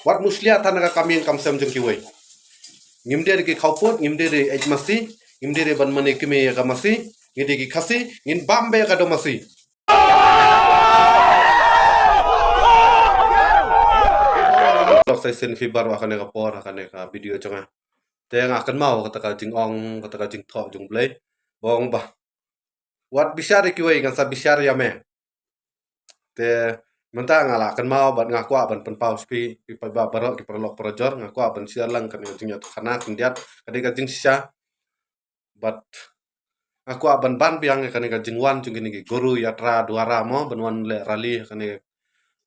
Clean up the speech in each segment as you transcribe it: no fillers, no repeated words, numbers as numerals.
Wat muslia tanaka kami yang kamsam jeng kiwai. Ngimde ki khawput, ngimde re ejmasi, ngimde re ban mane kime ya kamasi, ngide ki khasi, ngin bambe ya kadomasi. Lok sai sen fi baru akan ka por akan ka video changa. Te akan mau kata ka jing ong, kata ka jing tho jung blai. Bong bah. Wat bisyar kiwai kan sa bisyar ya me. Te menta ngala akan mau bat ngakwa ban pen paus pi pa ba barok ki perlok projor ngakwa ban siar lang kan jing ya khana kendiat kade ka jing sya bat ngakwa ban piang kan ka jing wan jung ni guru yatra duara mo ban wan le rali kan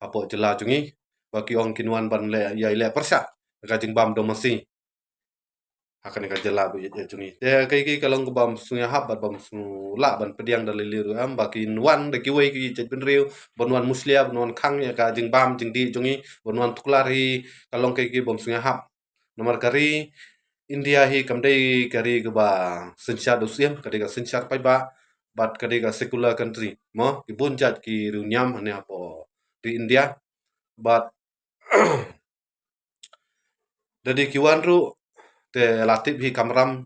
apo jela jungi baki ong kinwan ban le ya ile persya ka jing bam domasi akan ka jela bu ya jungi te kai kalong ko bam sunya hab bat bam su la ban pediang dal liru am baki wan de kiwei ki jet ben riu ban wan muslia ban wan khang ya ka jing bam jing di jungi ban wan tuklari kalong kai bam sunya hab nomor kari India hi kamdei kari ke ba sencha dosiem kari ka sencha pai ba bat kari ka secular country mo ki bunjat ki runyam ane apo di India bat dari kiwan ru te latip hi kamram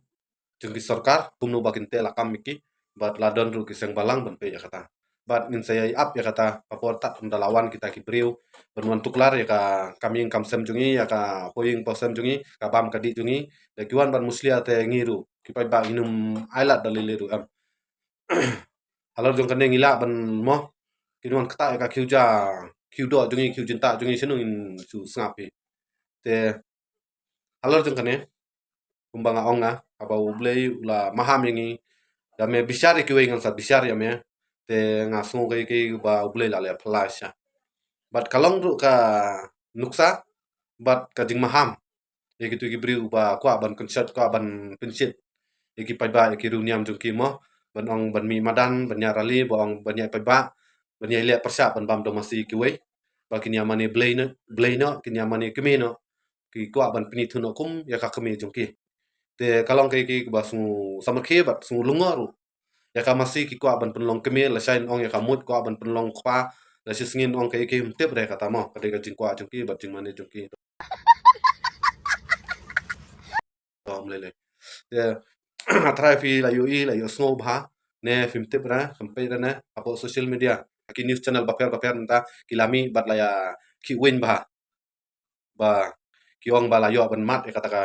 jeng ki sarkar kumnu bakin te lakam miki bat ladon ru ki seng balang ban pe ya kata bat min saya up ya kata papor tak pendalawan kita ki briu bernuan tuklar ya ka kami kamsem jungi ya ka poing posem jungi ka bam kadi jungi de kiwan ban muslia te ngiru ki pai ba inum ailat daliliru am halor jong kane ngila ban mo kinuan kata ya ka kiuja kiudo jungi kiujinta jungi sinu in su snapi te halor jong kane kumbanga onga aba ublei ula maham yangi da me bisyari ki wengan sa bisyari ya me te ngasu ki ba ublei la le plasha bat kalong ru ka nuksa bat ka jing maham ye gitu ki bri ba kwa ban concert kwa ban pensit ye ki pai ba ye ki runiam jung ki mo ban ong ban mi madan ban ya rali ba ong ban ya pai ba ban ya le persya ban bam domasi ki wei ba ki ya mane blei no ki ya mane kemi no ki kwa ban pini thuno kum ya ka kemi jung ki te kalong ki ba su samakhe bat su lungoru ya ka masi ki kwa ban penlong kemi la shain ong ya ka mut kwa ban penlong kwa la si singin ong ki tip re kata mo kade ka jing kwa jung ki bat jing mane jung ki to mlele te atrai fi la yo snow bha ne film tip ra sampai ra ne apo social media ki news channel baper nta kilami bat la ya ki win bha ba ki ong ba la yo ban mat kata ka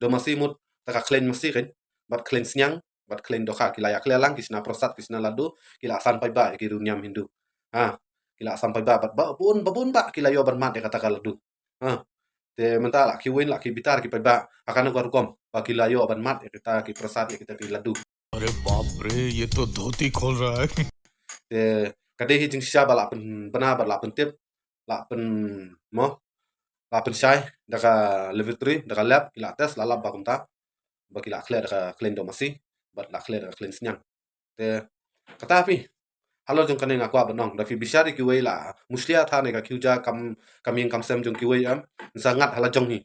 domasi mut taka clean masi kan bat clean senyang bat clean doka kila ya klelang kisna prostat kisna ladu kila sampai ba ki runyam hindu ha kila sampai ba bat babun ba kila yo ban mat kata ka ladu ha te menta la ki win la ki bitar ki ba akan ko kom ba kila yo ban mat kita ki prostat kita ki ladu अरे बाप रे ये तो धोती खोल रहा है te kade hi jing sya ba la pen bana ba la pen tip la pen mo la pen syai daka level 3 daka lab kila tes la lab ba kumta ba kila clear daka clean domasi bat la clear daka clean senyang te kata pi halo jong kane ngakwa banong da fi bisyari ki wei la muslia tha ne ka kiuja kaming kamsem jong ki wei am sangat hala jong hi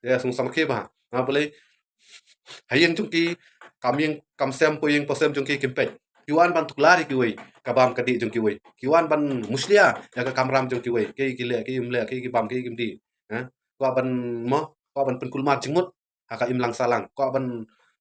ya sung sam ke ba na boleh hayeng jong ki kaming kamsem poyeng posem jong ki kimpet kiwan ban tuklari ki wei kabam kadi jong ki wei kiwan ban muslia ya ka kamram jong ki wei ki le ki imle ki bam ki kimdi kwa ban mo kwa ban penkulmat jengmut aka im lang salang kwa ban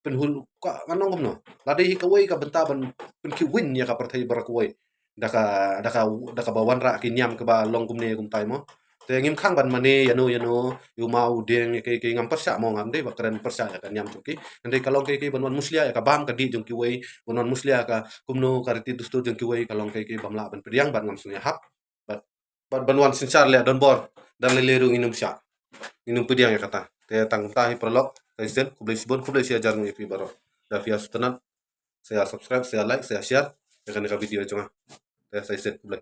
penhul kwa anong gumno ladi hi ka wei ka benta ban pen ki win ya ka partai barak wei daka bawan ra ki nyam ke ba long gumne gum tai mo te ngim khang ban mane yano yu mau deng ki ngam persya mo ngam de bakran persya ya kan nyam chuki ande kalong ki banwan muslia ya ka bam ka di jong ki wei banwan muslia ka kumno kariti dustu jong ki wei kalong ki bamla ban priang ban ngam sunya hap bat banwan sinsar le don bor dan le leru nginum sya nginum priang ya kata te tang tahi perlok kaisen kublai sia jarnu ipi baro da via sutenat saya subscribe saya like saya share ya kan ka video chunga te saya kublai